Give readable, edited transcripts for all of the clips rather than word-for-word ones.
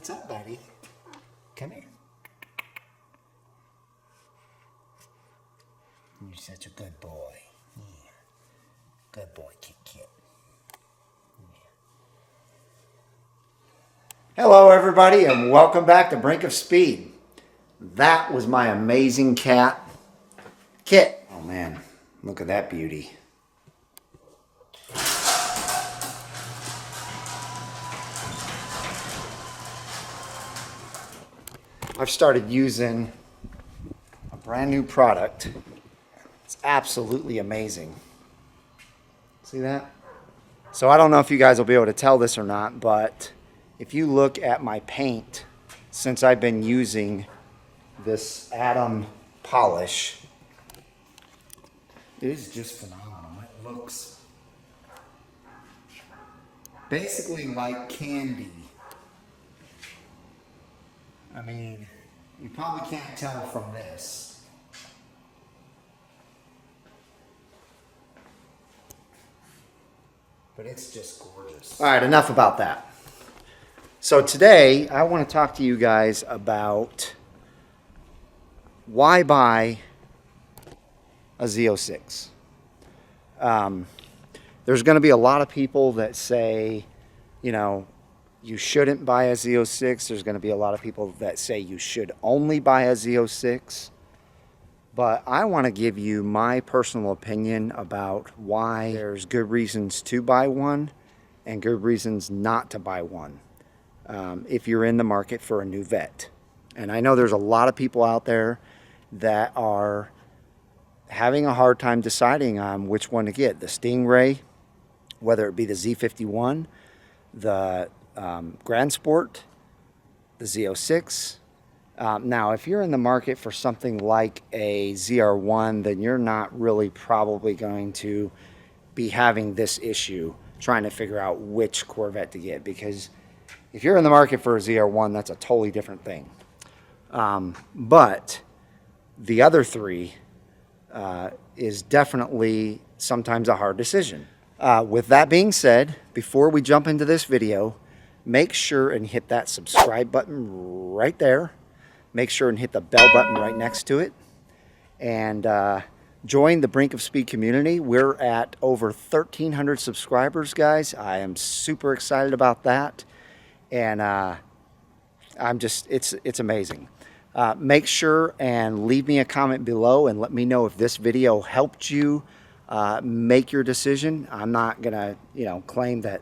What's up, buddy? Come here. You're such a good boy. Yeah. Good boy, Kit. Yeah. Hello, everybody, and welcome back to Brink of Speed. That was my amazing cat, Kit. Oh, man. Look at that beauty. I've started using a brand new product. It's absolutely amazing. See that? So I don't know if you guys will be able to tell this or not, but if you look at my paint, since I've been using this Atom polish, it is just phenomenal. It looks basically like candy. I mean, you probably can't tell from this. But it's just gorgeous. All right, enough about that. So today, I want to talk to you guys about why buy a Z06. There's going to be a lot of people that say, you know, you shouldn't buy a Z06. There's going to be a lot of people that say you should only buy a Z06. But I want to give you my personal opinion about why there's good reasons to buy one and good reasons not to buy one if you're in the market for a new vet. And I know there's a lot of people out there that are having a hard time deciding on which one to get. The Stingray, whether it be the Z51, the Grand Sport, the Z06. Now, if you're in the market for something like a ZR1, then you're not really probably going to be having this issue trying to figure out which Corvette to get, because if you're in the market for a ZR1, that's a totally different thing. But the other three is definitely sometimes a hard decision. With that being said, before we jump into this video, make sure and hit that subscribe button right there. Make sure and hit the bell button right next to it. And join the Brink of Speed community. We're at over 1,300 subscribers, guys. I am super excited about that. And it's amazing. Make sure and leave me a comment below and let me know if this video helped you make your decision. I'm not gonna, claim that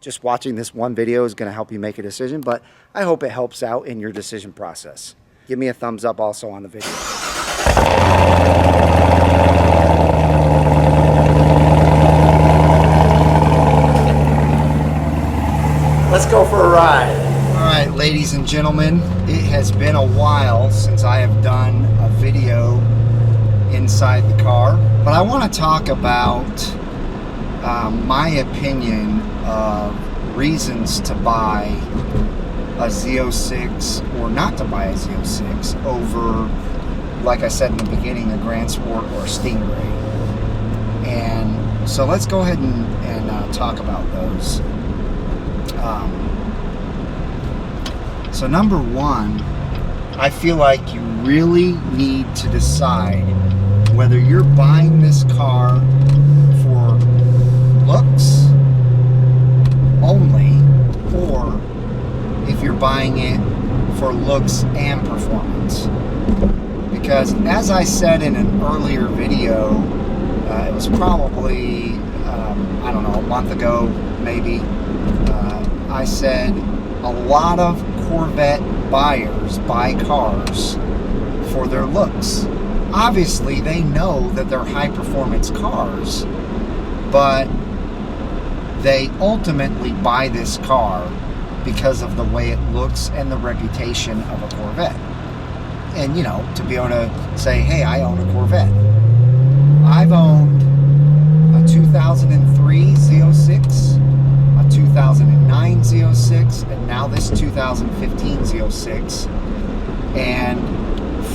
just watching this one video is gonna help you make a decision, but I hope it helps out in your decision process. Give me a thumbs up also on the video. Let's go for a ride. All right, ladies and gentlemen, it has been a while since I have done a video inside the car, but I want to talk about my opinion of reasons to buy a Z06 or not to buy a Z06 over, like I said in the beginning, a Grand Sport or a Stingray. And so let's go ahead and talk about those. So number one, I feel like you really need to decide whether you're buying this car for looks only, or if you're buying it for looks and performance. Because as I said in an earlier video, it was probably, I don't know, a month ago maybe, I said a lot of Corvette buyers buy cars for their looks. Obviously, they know that they're high-performance cars, but they ultimately buy this car because of the way it looks and the reputation of a Corvette. And, to be able to say, hey, I own a Corvette. I've owned a 2003 Z06, a 2009 Z06, and now this 2015 Z06. And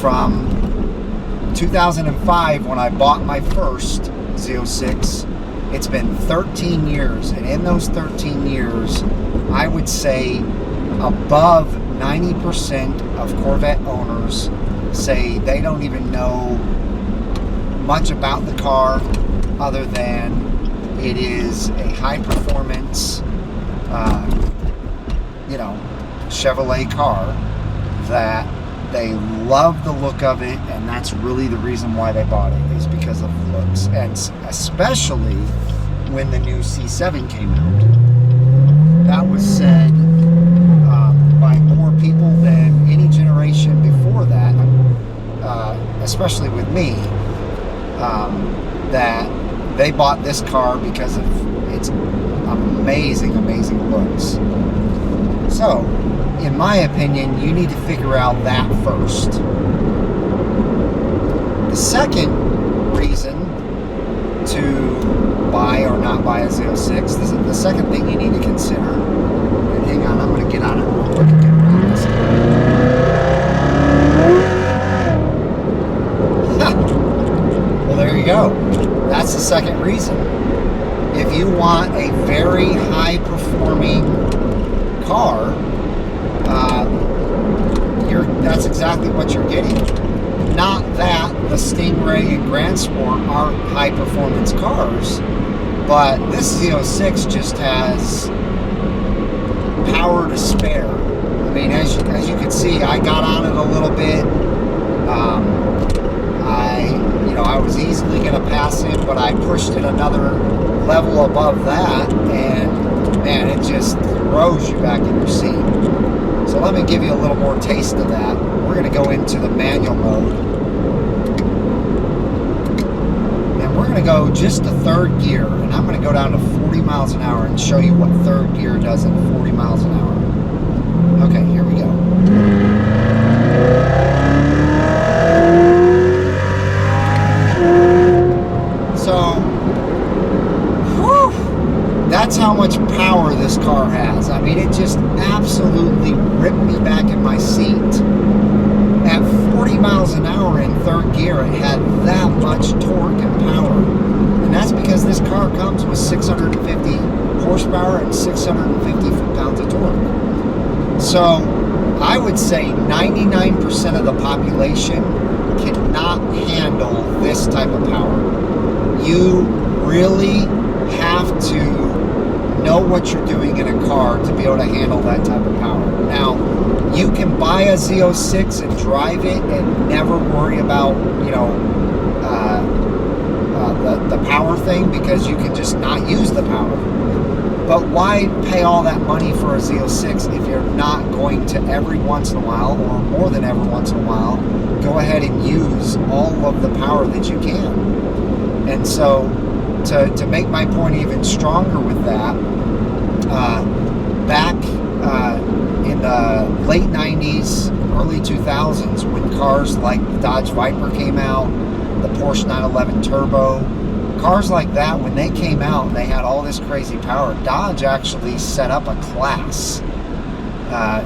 from 2005, when I bought my first Z06, it's been 13 years, and in those 13 years, I would say above 90% of Corvette owners say they don't even know much about the car other than it is a high performance, Chevrolet car that they love the look of it, and that's really the reason why they bought it, is because of the looks. And especially when the new C7 came out. That was said by more people than any generation before that, especially with me, that they bought this car because of its amazing, amazing looks. So, in my opinion, you need to figure out that first. The second reason to buy or not buy a Z06, the second thing you need to consider, and hang on, I'm going to get on it real quick and get around this. Well, there you go. That's the second reason. If you want a very high performing car, that's exactly what you're getting. Not that the Stingray and Grand Sport aren't high performance cars, but this Z06 just has power to spare. I mean, as you can see, I got on it a little bit. I was easily going to pass him, but I pushed it another level above that, and man, it just throws you back in your seat. So let me give you a little more taste of that. We're going to go into the manual mode, and we're going to go just to third gear, and I'm going to go down to 40 miles an hour and show you what third gear does at 40 miles an hour. Okay, here we go. So, that's how much power this car has. I mean, it just absolutely ripped me back in my seat. At 40 miles an hour in third gear, it had that much torque and power. And that's because this car comes with 650 horsepower and 650 foot-pounds of torque. So, I would say 99% of the population cannot handle this type of power. You really have to know what you're doing in a car to be able to handle that type of power. Now, you can buy a Z06 and drive it and never worry about, the power thing, because you can just not use the power. But why pay all that money for a Z06 if you're not going to every once in a while, or more than every once in a while, go ahead and use all of the power that you can? And so, to make my point even stronger with that, back in the late 90s, early 2000s, when cars like the Dodge Viper came out, the Porsche 911 Turbo, cars like that, when they came out and they had all this crazy power, Dodge actually set up a class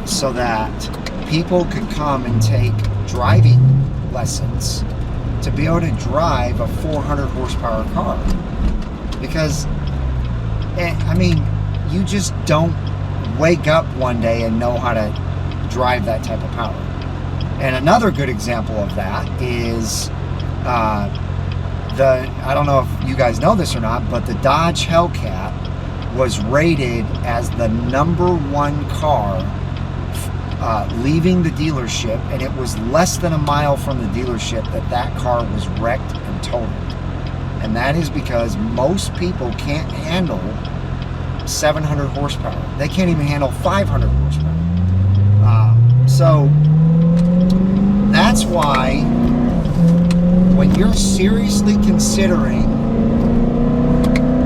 so that people could come and take driving lessons to be able to drive a 400 horsepower car. Because, I mean, you just don't wake up one day and know how to drive that type of power. And another good example of that is I don't know if you guys know this or not, but the Dodge Hellcat was rated as the #1 car leaving the dealership, and it was less than a mile from the dealership that car was wrecked and totaled. And that is because most people can't handle 700 horsepower. They can't even handle 500 horsepower. So that's why when you're seriously considering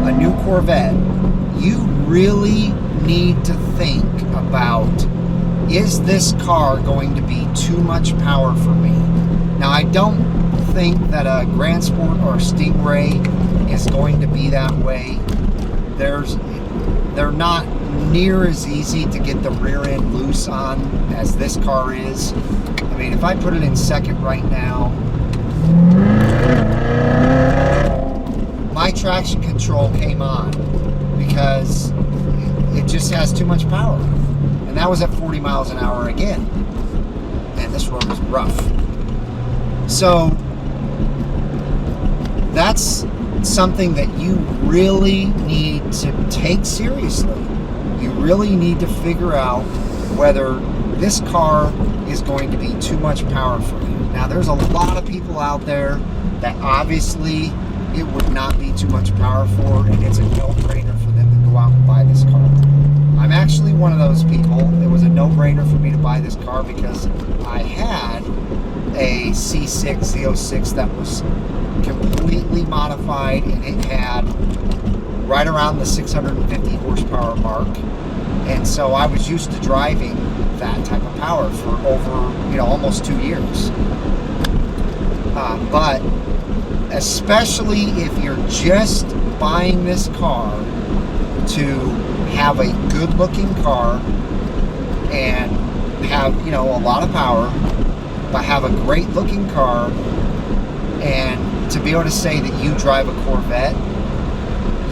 a new Corvette, you really need to think about, is this car going to be too much power for me? Now, I don't think that a Grand Sport or a Stingray is going to be that way. They're not near as easy to get the rear end loose on as this car is. I mean, if I put it in second right now, my traction control came on because it just has too much power. And And that was at 40 miles an hour again. And this road was rough. So that's something that you really need to take seriously. You really need to figure out whether this car is going to be too much power for you. Now, there's a lot of people out there that obviously it would not be too much power for, and it's a no-brainer for them to go out and buy this car. I'm actually one of those people. It was a no-brainer for me to buy this car because I had a C7 Z06 that was completely modified, and it had right around the 650 horsepower mark. And so I was used to driving that type of power for over, almost 2 years. But especially if you're just buying this car to have a good looking car and have, a lot of power, but have a great looking car, and to be able to say that you drive a Corvette,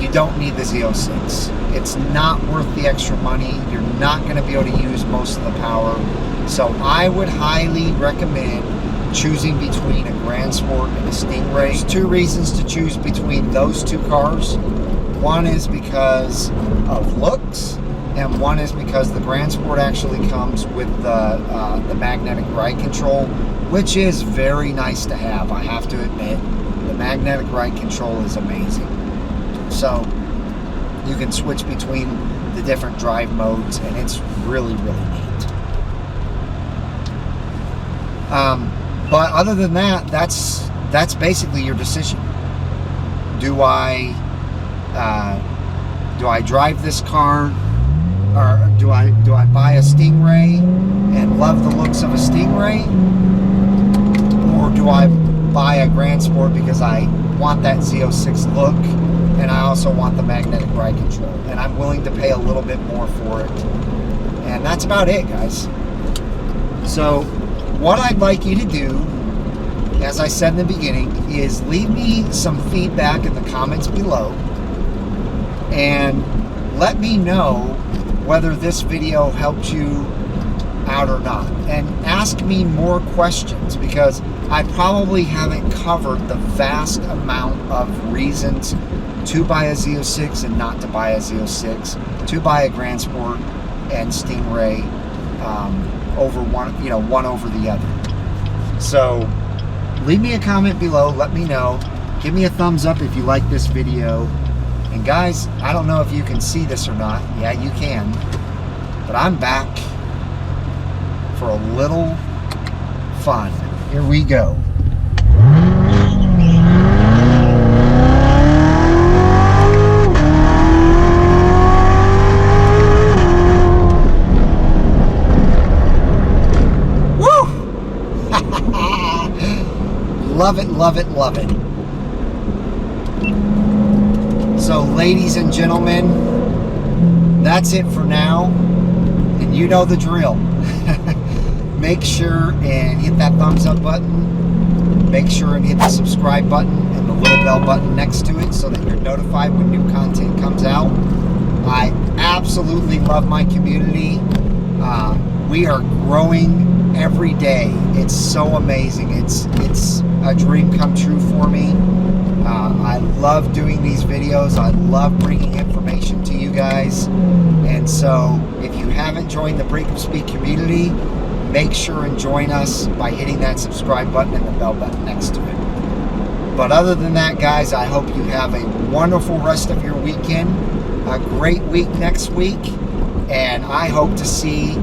you don't need the Z06. It's not worth the extra money. You're not going to be able to use most of the power. So I would highly recommend choosing between a Grand Sport and a Stingray. There's two reasons to choose between those two cars. One is because of looks, and one is because the Grand Sport actually comes with the magnetic ride control, which is very nice to have, I have to admit. The magnetic ride control is amazing. So you can switch between the different drive modes, and it's really, really neat. But other than that, that's basically your decision. Do I drive this car, or do I buy a Stingray and love the looks of a Stingray, or do I buy a Grand Sport because I want that Z06 look, and I also want the magnetic ride control, and I'm willing to pay a little bit more for it? And that's about it, guys. So what I'd like you to do, as I said in the beginning, is leave me some feedback in the comments below and let me know whether this video helped you out or not, and ask me more questions, because I probably haven't covered the vast amount of reasons to buy a Z06 and not to buy a Z06, to buy a Grand Sport and Stingray over one over the other. So leave me a comment below, let me know, give me a thumbs up if you like this video. And guys, I don't know if you can see this or not. Yeah, you can. But I'm back for a little fun. Here we go. Woo! Love it, love it, love it. So, ladies and gentlemen, that's it for now, and you know the drill. Make sure and hit that thumbs up button. Make sure and hit the subscribe button and the little bell button next to it so that you're notified when new content comes out. I absolutely love my community. We are growing every day. It's so amazing. It's a dream come true for me. I love doing these videos. I love bringing information to you guys. And so if you haven't joined the Brink of Speed community, make sure and join us by hitting that subscribe button and the bell button next to it. But other than that, guys, I hope you have a wonderful rest of your weekend, a great week next week, and I hope to see